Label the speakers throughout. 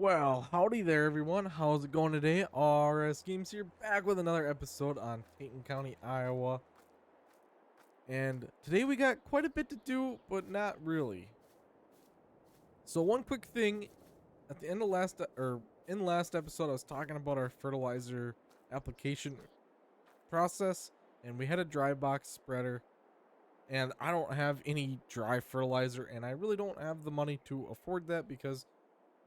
Speaker 1: Well, howdy there, everyone. How's it going today? RS Games here, back with another episode on Taheton County, Iowa. And today we got quite a bit to do, but not really. So one quick thing, at the end of in last episode, I was talking about our fertilizer application process, and we had a dry box spreader, and I don't have any dry fertilizer, and I really don't have the money to afford that because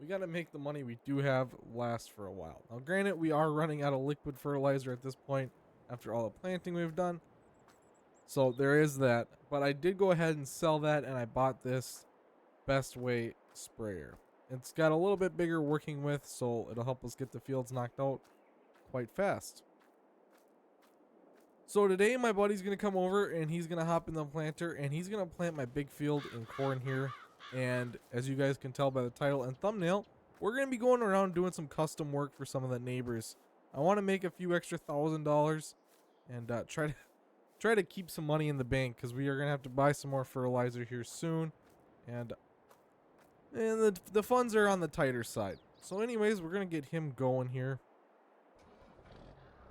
Speaker 1: we got to make the money we do have last for a while. Now, granted, we are running out of liquid fertilizer at this point after all the planting we've done. So there is that. But I did go ahead and sell that, and I bought this Best Way sprayer. It's got a little bit bigger working with, so it'll help us get the fields knocked out quite fast. So today my buddy's going to come over and he's going to hop in the planter and he's going to plant my big field in corn here. And as you guys can tell by the title and thumbnail, we're going to be going around doing some custom work for some of the neighbors. I want to make a few extra $1,000 and try to keep some money in the bank because we are going to have to buy some more fertilizer here soon. And the funds are on the tighter side. So anyways, we're going to get him going here.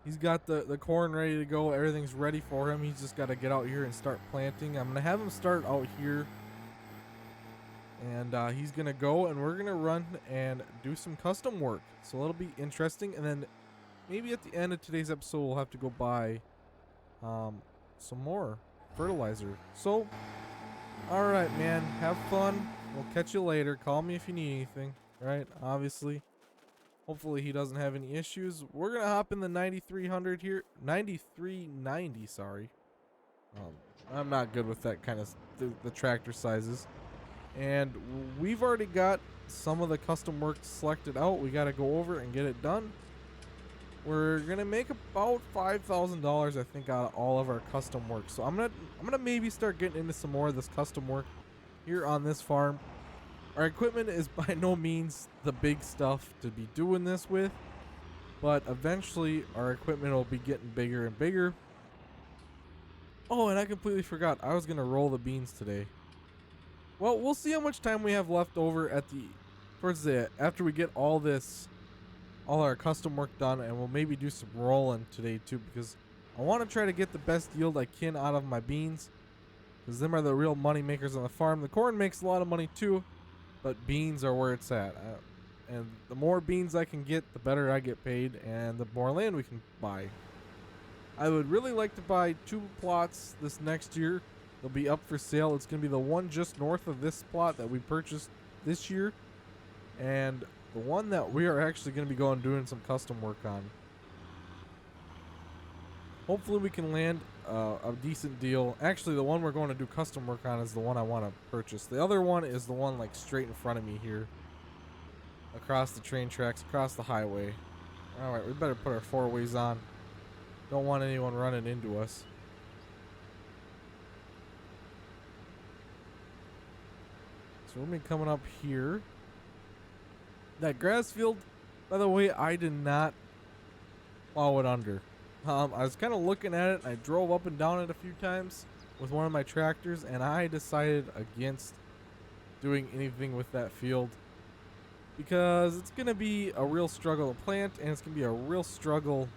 Speaker 1: He's got the corn ready to go. Everything's ready for him. He's just got to get out here and start planting. I'm going to have him start out here. And he's going to go and we're going to run and do some custom work. So it'll be interesting. And then maybe at the end of today's episode, we'll have to go buy some more fertilizer. So, all right, man. Have fun. We'll catch you later. Call me if you need anything. Right? Obviously. Hopefully he doesn't have any issues. We're going to hop in the 9300 here. 9390, sorry. I'm not good with that kind of the tractor sizes. And we've already got some of the custom work selected out. We got to go over and get it done. We're going to make about $5,000, I think, out of all of our custom work. So I'm going to maybe start getting into some more of this custom work here on this farm. Our equipment is by no means the big stuff to be doing this with, but eventually our equipment will be getting bigger and bigger. Oh, and I completely forgot. I was going to roll the beans today. Well, we'll see how much time we have left over after we get all our custom work done, and we'll maybe do some rolling today too, because I want to try to get the best yield I can out of my beans, because them are the real money makers on the farm. The corn makes a lot of money too, but beans are where it's at. And the more beans I can get, the better I get paid, and the more land we can buy. I would really like to buy 2 plots this next year. They'll be up for sale. It's going to be the one just north of this plot that we purchased this year, and the one that we are actually going to be going doing some custom work on. Hopefully we can land a decent deal. Actually, the one we're going to do custom work on is the one I want to purchase. The other one is the one like straight in front of me here. Across the train tracks, across the highway. Alright, we better put our 4-ways on. Don't want anyone running into us. So we're going to be coming up here. That grass field, by the way, I did not plow it under. I was kind of looking at it. I drove up and down it a few times with one of my tractors, and I decided against doing anything with that field because it's going to be a real struggle to plant, and it's going to be a real struggle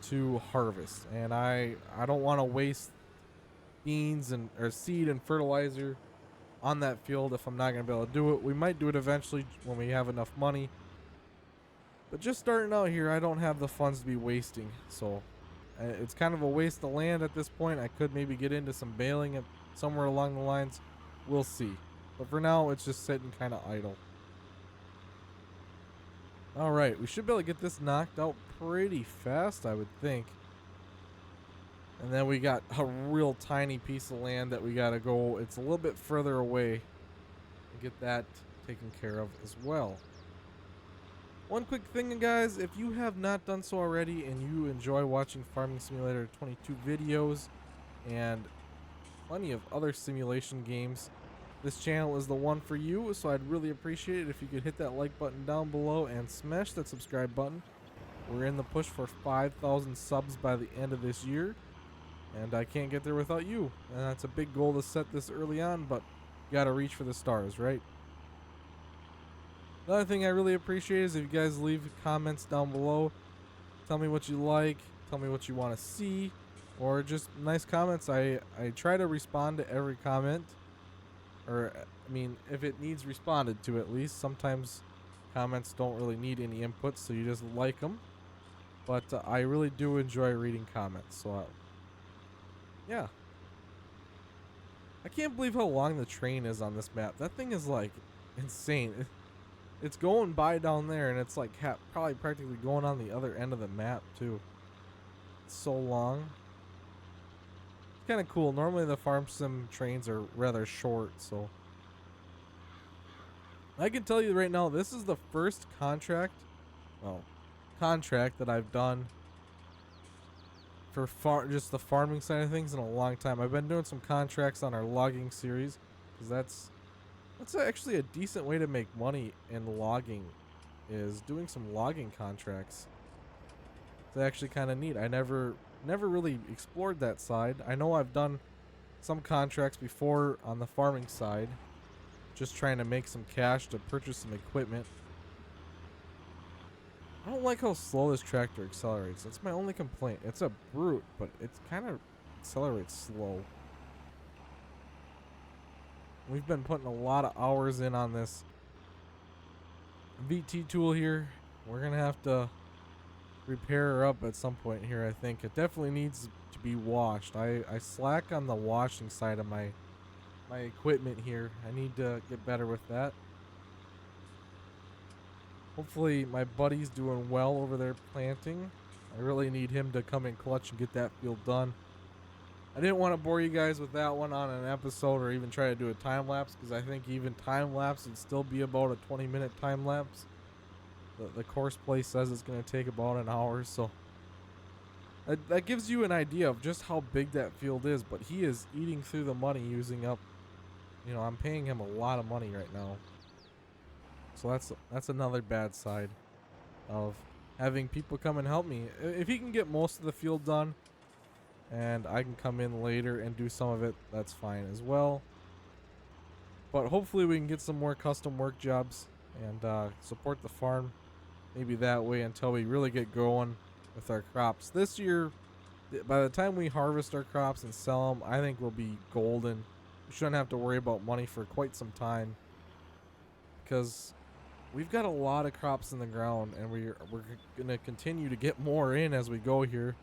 Speaker 1: to harvest. And I don't want to waste beans or seed and fertilizer on that field if I'm not going to be able to do it. We might do it eventually when we have enough money. But just starting out here, I don't have the funds to be wasting, so it's kind of a waste of land at this point. I could maybe get into some baling somewhere along the lines. We'll see. But for now, it's just sitting kind of idle. Alright, we should be able to get this knocked out pretty fast, I would think. And then we got a real tiny piece of land that we got to go. It's a little bit further away and get that taken care of as well. One quick thing, guys, if you have not done so already and you enjoy watching Farming Simulator 22 videos and plenty of other simulation games, this channel is the one for you. So I'd really appreciate it if you could hit that like button down below and smash that subscribe button. We're in the push for 5,000 subs by the end of this year, and I can't get there without you. And that's a big goal to set this early on, but you gotta reach for the stars, right? Another thing I really appreciate is if you guys leave comments down below. Tell me what you like. Tell me what you want to see. Or just nice comments. I try to respond to every comment. Or, I mean, if it needs responded to at least. Sometimes comments don't really need any input, so you just like them. But I really do enjoy reading comments. So, yeah. I can't believe how long the train is on this map. That thing is, like, insane. It's going by down there, and it's, like, probably practically going on the other end of the map, too. It's so long. It's kind of cool. Normally, the farm sim trains are rather short, so... I can tell you right now, this is the first contract that I've done for just the farming side of things in a long time. I've been doing some contracts on our logging series, because that's actually a decent way to make money in logging, is doing some logging contracts. It's actually kind of neat. I never really explored that side. I know I've done some contracts before on the farming side, just trying to make some cash to purchase some equipment. I don't like how slow this tractor accelerates. That's my only complaint. It's a brute, but it kind of accelerates slow. We've been putting a lot of hours in on this VT tool here. We're going to have to repair her up at some point here, I think. It definitely needs to be washed. I slack on the washing side of my equipment here. I need to get better with that. Hopefully my buddy's doing well over there planting. I really need him to come in clutch and get that field done. I didn't want to bore you guys with that one on an episode or even try to do a time lapse, because I think even time lapse would still be about a 20-minute time lapse. The course play says it's going to take about an hour, so that gives you an idea of just how big that field is. But he is eating through the money, using up, I'm paying him a lot of money right now. So that's another bad side of having people come and help me. If he can get most of the field done and I can come in later and do some of it, that's fine as well. But hopefully we can get some more custom work jobs and support the farm maybe that way until we really get going with our crops. This year, by the time we harvest our crops and sell them, I think we'll be golden. We shouldn't have to worry about money for quite some time, because we've got a lot of crops in the ground, and we're going to continue to get more in as we go here.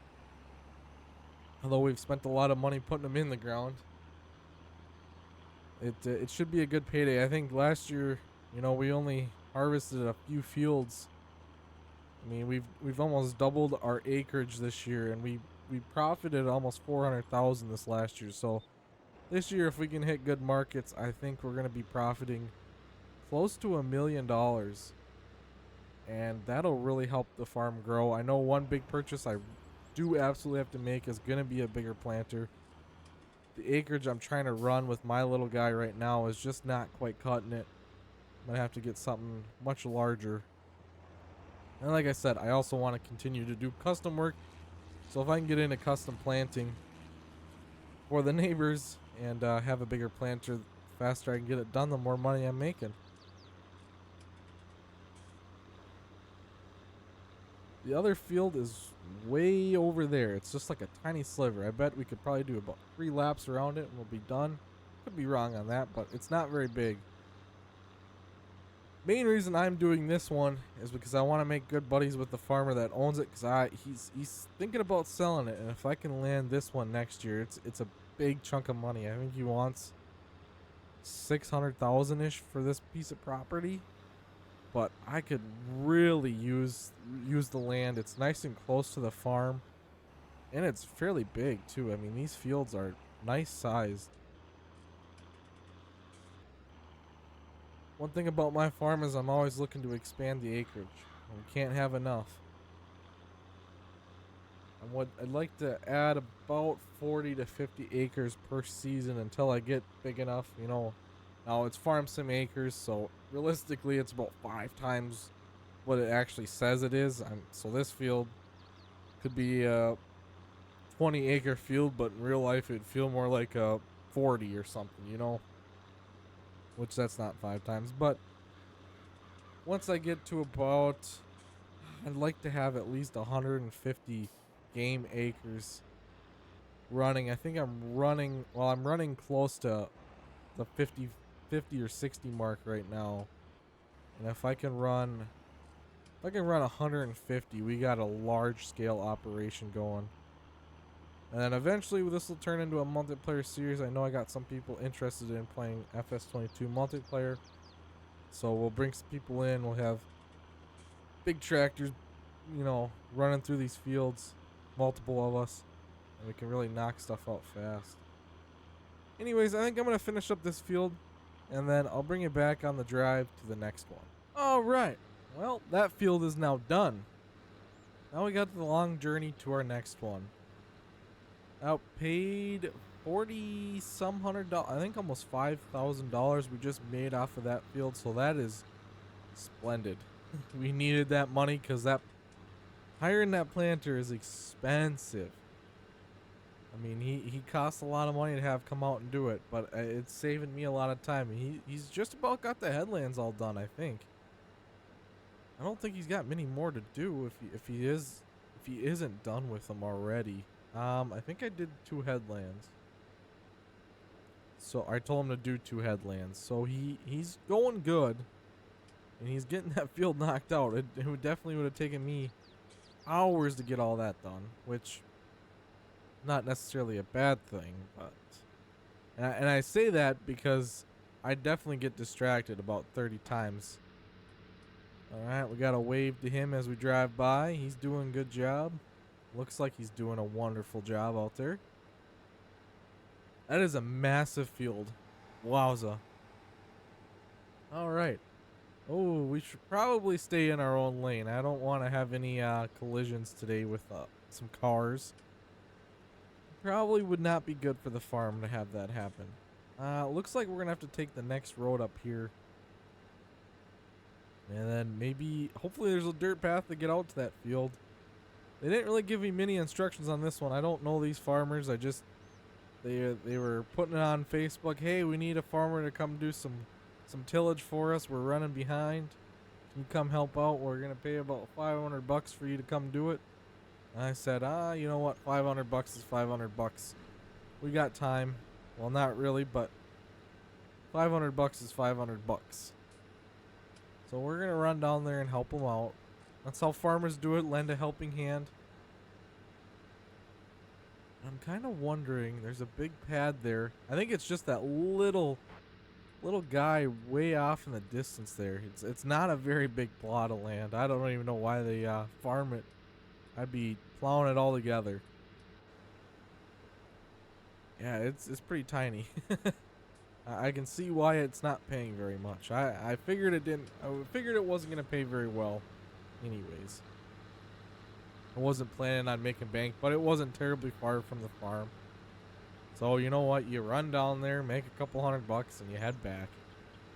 Speaker 1: Although we've spent a lot of money putting them in the ground. It should be a good payday. I think last year, we only harvested a few fields. I mean, we've almost doubled our acreage this year, and we profited almost 400,000 this last year. So this year, if we can hit good markets, I think we're going to be profiting close to $1 million, and that'll really help the farm grow. I know one big purchase I do absolutely have to make is going to be a bigger planter. The acreage I'm trying to run with my little guy right now is just not quite cutting it. I'm going to have to get something much larger. And like I said, I also want to continue to do custom work. So if I can get into custom planting for the neighbors and have a bigger planter, the faster I can get it done, the more money I'm making. The other field is way over there. It's just like a tiny sliver. I bet we could probably do about 3 laps around it and we'll be done. Could be wrong on that, but it's not very big. Main reason I'm doing this one is because I want to make good buddies with the farmer that owns it, because he's thinking about selling it, and if I can land this one next year, it's a big chunk of money. I think he wants 600,000 ish for this piece of property. But I could really use the land. It's nice and close to the farm, and it's fairly big too. I mean, these fields are nice sized. One thing about my farm is I'm always looking to expand the acreage. We can't have enough. I'd like to add about 40 to 50 acres per season until I get big enough, Now, it's farm sim acres, so realistically it's about 5 times what it actually says it is. So this field could be a 20-acre field, but in real life it'd feel more like a 40 or something, Which that's not 5 times, but once I get to about, I'd like to have at least 150 game acres running. I think I'm running close to the 50 or 60 mark right now. And if I can run 150, we got a large scale operation going. And then eventually this will turn into a multiplayer series. I know I got some people interested in playing FS22 multiplayer. So we'll bring some people in. We'll have big tractors, running through these fields, multiple of us, and we can really knock stuff out fast. Anyways, I think I'm going to finish up this field, and then I'll bring you back on the drive to the next one. All right. Well, that field is now done. Now we got the long journey to our next one. Outpaid 40 some $100. I think almost $5,000 we just made off of that field, so that is splendid. We needed that money because hiring that planter is expensive. I mean, he costs a lot of money to have come out and do it, but it's saving me a lot of time. He's just about got the headlands all done, I think. I don't think he's got many more to do if he isn't done with them already. I think I did 2 headlands. So I told him to do 2 headlands. So he's going good. And he's getting that field knocked out. It definitely would have taken me hours to get all that done, which not necessarily a bad thing, but and I say that because I definitely get distracted about 30 times. All right, we got to wave to him as we drive by. He's doing a good job. Looks like he's doing a wonderful job out there. That is a massive field. Wowza. All right. Oh, we should probably stay in our own lane. I don't want to have any collisions today with some cars. Probably would not be good for the farm to have that happen. Looks like we're going to have to take the next road up here. And then maybe, hopefully there's a dirt path to get out to that field. They didn't really give me many instructions on this one. I don't know these farmers. They were putting it on Facebook. Hey, we need a farmer to come do some tillage for us. We're running behind. Can you come help out? We're going to pay about $500 for you to come do it. And I said, you know what? $500 is $500. We got time. Well, not really, but $500 is $500. So we're going to run down there and help them out. That's how farmers do it, lend a helping hand. I'm kind of wondering, there's a big pad there. I think it's just that little guy way off in the distance there. It's not a very big plot of land. I don't even know why they farm it. I'd be plowing it all together. Yeah, it's pretty tiny. I can see why it's not paying very much. I figured it didn't. I figured it wasn't gonna pay very well, anyways. I wasn't planning on making bank, but it wasn't terribly far from the farm. So you know what? You run down there, make a couple $100, and you head back.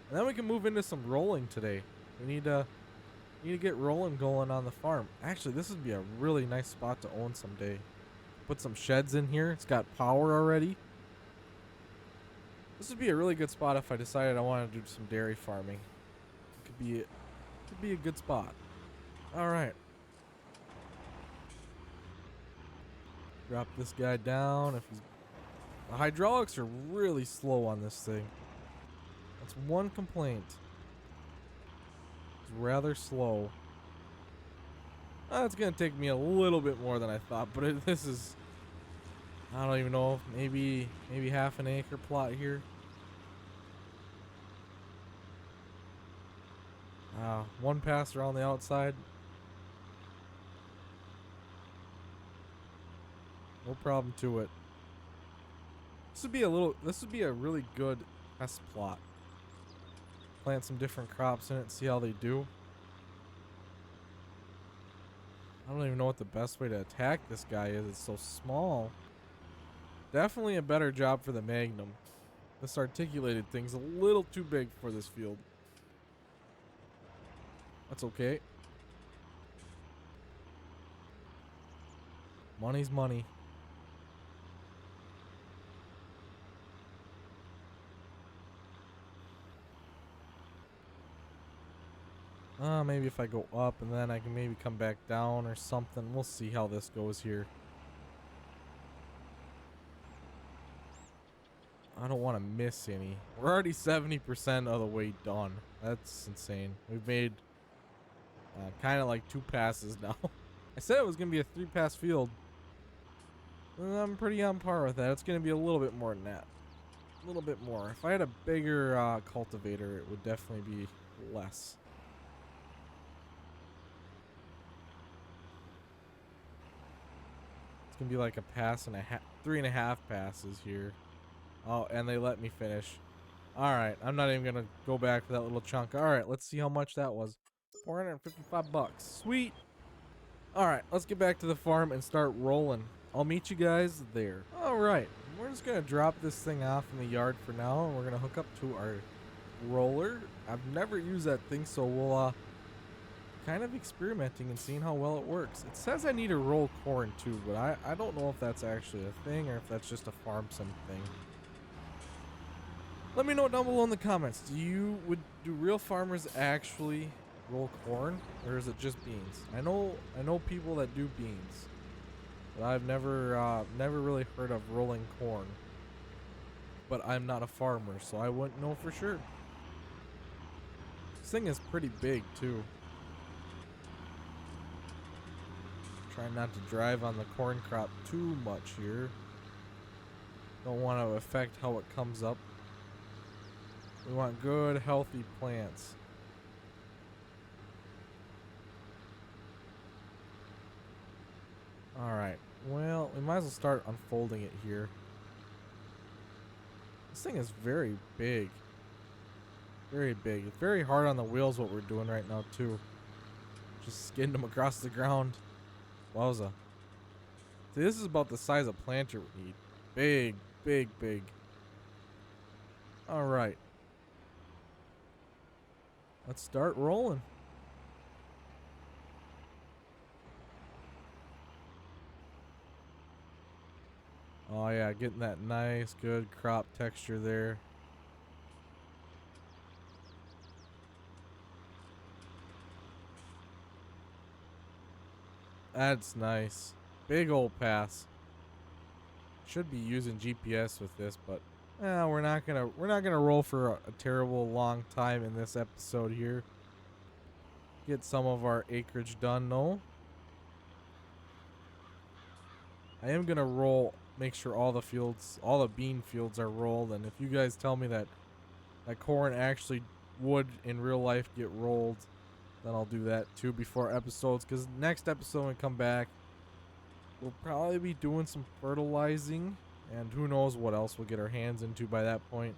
Speaker 1: And then we can move into some rolling today. We need to get rolling going on the farm. Actually, this would be a really nice spot to own someday. Put some sheds in here. It's got power already. This would be a really good spot if I decided I wanted to do some dairy farming. It could be a good spot. All right. Drop this guy down. The hydraulics are really slow on this thing. That's one complaint. It's rather slow. It's gonna take me a little bit more than I thought, but this is, I don't even know, maybe half an acre plot here. One pass around the outside. No problem to it. This would be a really good test plot. Plant some different crops in it, see how they do. I don't even know what the best way to attack this guy is. It's so small. Definitely a better job for the Magnum. This articulated thing's a little too big for this field. That's okay. Money's money. Maybe if I go up and then I can maybe come back down or something. We'll see how this goes here. I don't want to miss any. We're already 70% of the way done. That's insane. We've made kind of like 2 passes now. I said it was going to be a 3-pass field. I'm pretty on par with that. It's going to be a little bit more than that. A little bit more. If I had a bigger cultivator, it would definitely be less. It's going to be like a pass and a half, 3.5 passes here. Oh, and they let me finish. Alright, I'm not even gonna go back for that little chunk. Alright, let's see how much that was. 455 bucks. Sweet! Alright, let's get back to the farm and start rolling. I'll meet you guys there. Alright, we're just gonna drop this thing off in the yard for now, and we're gonna hook up to our roller. I've never used that thing, so we'll kind of experimenting and seeing how well it works. It says I need to roll corn too, but I don't know if that's actually a thing or if that's just a farm sim thing. Let me know down below in the comments. Do real farmers actually roll corn, or is it just beans? I know people that do beans, but I've never really heard of rolling corn. But I'm not a farmer, so I wouldn't know for sure. This thing is pretty big too. Try not to drive on the corn crop too much here. Don't want to affect how it comes up. We want good, healthy plants. Alright, well, we might as well start unfolding it here. This thing is very big. Very big. It's very hard on the wheels what we're doing right now, too. Just skidding them across the ground. Wowza. See, this is about the size of planter we need. Big, big, big. Alright. Let's start rolling. Oh yeah, getting that nice, good crop texture there. That's nice. Big old pass. Should be using GPS with this, but we're not gonna roll for a terrible long time in this episode here. Get some of our acreage done though. I am gonna roll, make sure all the bean fields are rolled, and if you guys tell me that corn actually would in real life get rolled, then I'll do that too before episodes, because next episode when we come back, we'll probably be doing some fertilizing, and who knows what else we'll get our hands into by that point.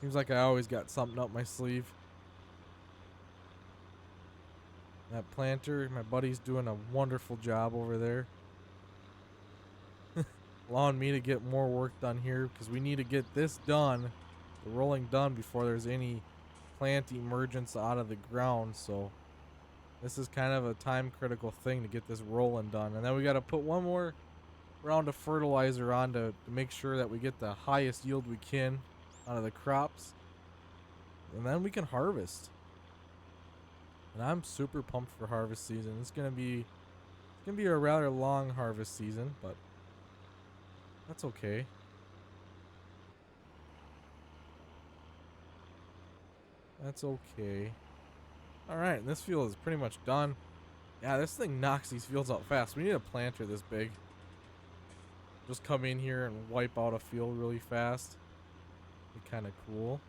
Speaker 1: Seems like I always got something up my sleeve. That planter, my buddy's doing a wonderful job over there. Allowing me to get more work done here, because we need to get this done, the rolling done, before there's any plant emergence out of the ground. So this is kind of a time critical thing to get this rolling done. And then we got to put one more round of fertilizer on to make sure that we get the highest yield we can out of the crops, and then we can harvest. And I'm super pumped for harvest season. It's gonna be a rather long harvest season, but that's okay. That's okay. Alright, this field is pretty much done. Yeah, this thing knocks these fields out fast. We need a planter this big. Just come in here and wipe out a field really fast. Be kind of cool.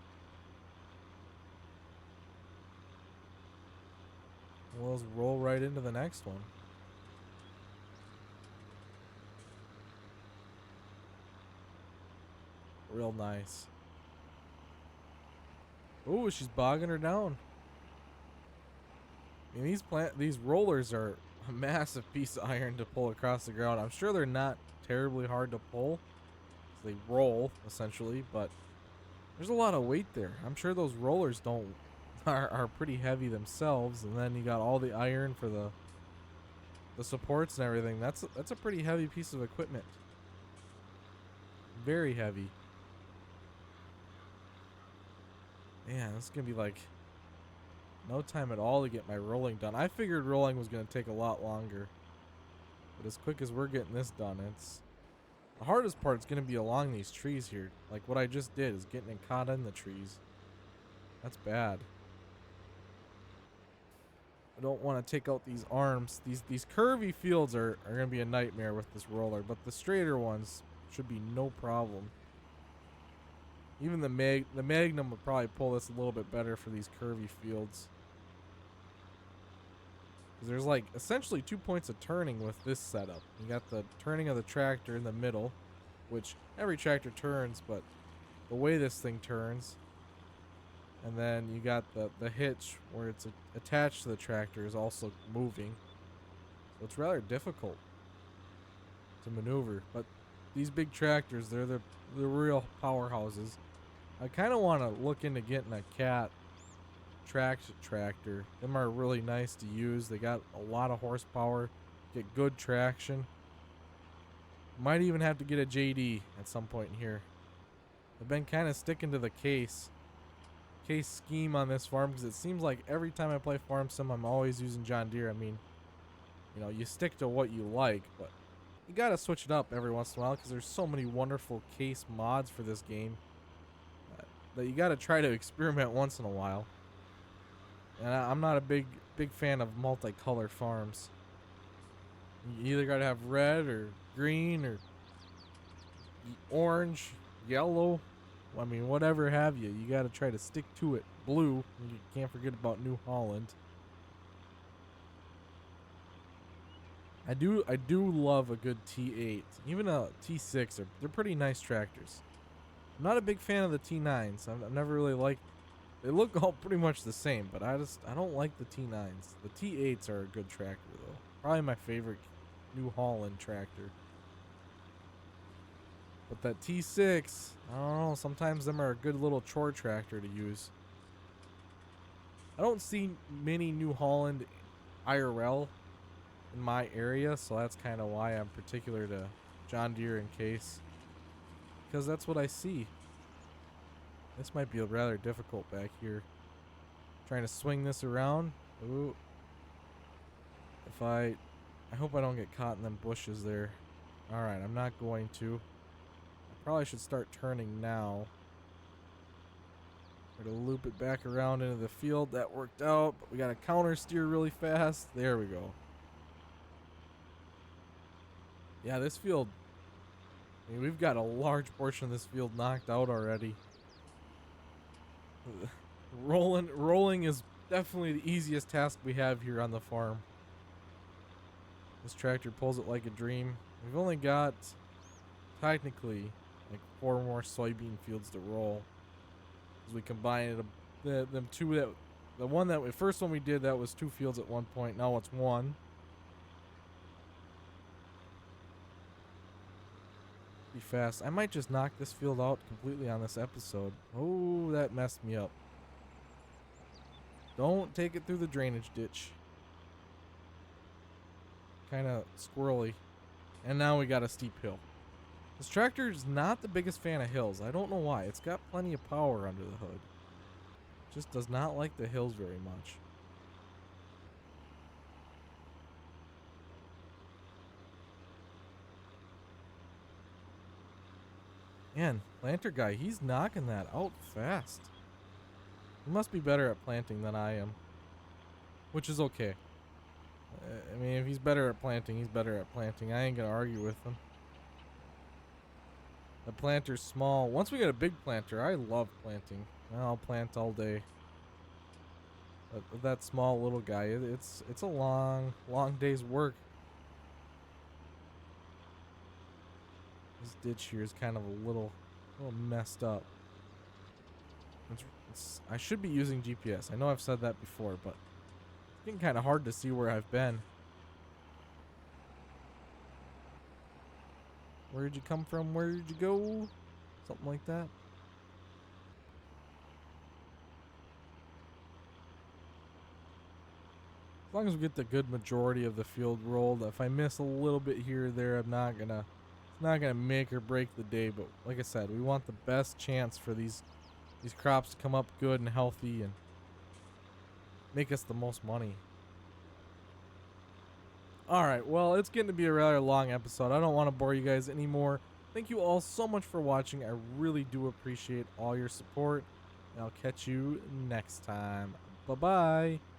Speaker 1: We'll just roll right into the next one. Real nice. Ooh, she's bogging her down. I mean, these rollers are a massive piece of iron to pull across the ground. I'm sure they're not terribly hard to pull. They roll essentially, but there's a lot of weight there. I'm sure those rollers are pretty heavy themselves, and then you got all the iron for the supports and everything. That's a pretty heavy piece of equipment. Very heavy. Man, this is gonna be like No time at all to get my rolling done. I figured rolling was going to take a lot longer. But as quick as we're getting this done, it's... The hardest part is going to be along these trees here. Like what I just did is getting caught in the trees. That's bad. I don't want to take out these arms. These curvy fields are going to be a nightmare with this roller. But the straighter ones should be no problem. Even the Magnum would probably pull this a little bit better for these curvy fields. Because there's like essentially 2 points of turning with this setup. You got the turning of the tractor in the middle, which every tractor turns, but the way this thing turns. And then you got the hitch where it's attached to the tractor is also moving. So it's rather difficult to maneuver. But these big tractors, they're the real powerhouses. I kind of want to look into getting a cat tractor. Them are really nice to use. They got a lot of horsepower, get good traction. Might even have to get a JD at some point in here. I've been kind of sticking to the case scheme on this farm because it seems like every time I play Farm Sim, I'm always using John Deere. I mean, you know, you stick to what you like, but you gotta switch it up every once in a while because there's so many wonderful case mods for this game that you gotta try to experiment once in a while. And I'm not a big fan of multicolor farms. You either gotta have red or green or orange, yellow. I mean, whatever have you. You gotta try to stick to it. Blue. You can't forget about New Holland. I do love a good T8. Even a T6. They're pretty nice tractors. I'm not a big fan of the T9s. I've never really liked. They look all pretty much the same, but I don't like the T9s. The T8s are a good tractor though. Probably my favorite New Holland tractor. But that T6, I don't know, sometimes them are a good little chore tractor to use. I don't see many New Holland IRL in my area, so that's kind of why I'm particular to John Deere and Case. Because that's what I see. This might be rather difficult back here. Trying to swing this around. Ooh. I hope I don't get caught in them bushes there. Alright, I'm not going to. Probably should start turning now. We're gonna loop it back around into the field. That worked out, but we gotta counter steer really fast. There we go. Yeah, this field, I mean, we've got a large portion of this field knocked out already. Rolling is definitely the easiest task we have here on the farm. This tractor pulls it like a dream. We've only got, technically, like 4 more soybean fields to roll. As we combine it, them two that, the one that first one we did, that was 2 fields at one point. Now it's 1. Be fast. I might just knock this field out completely on this episode. Oh, that messed me up. Don't take it through the drainage ditch. Kind of squirrely. And now we got a steep hill. This tractor is not the biggest fan of hills. I don't know why. It's got plenty of power under the hood. Just does not like the hills very much. Man, planter guy, he's knocking that out fast. He must be better at planting than I am. Which is okay. I mean, if he's better at planting, he's better at planting. I ain't gonna argue with him. The planter's small. Once we get a big planter, I love planting. I'll plant all day. But that small little guy, it's a long day's work. This ditch here is kind of a little messed up. I should be using GPS. I know I've said that before, but it's getting kind of hard to see where I've been. Where'd you come from? Where'd you go? Something like that. As long as we get the good majority of the field rolled, if I miss a little bit here or there, it's not gonna make or break the day. But like I said, we want the best chance for these crops to come up good and healthy, and make us the most money. All right, well, it's getting to be a rather long episode. I don't want to bore you guys anymore. Thank you all so much for watching. I really do appreciate all your support. And I'll catch you next time. Bye-bye.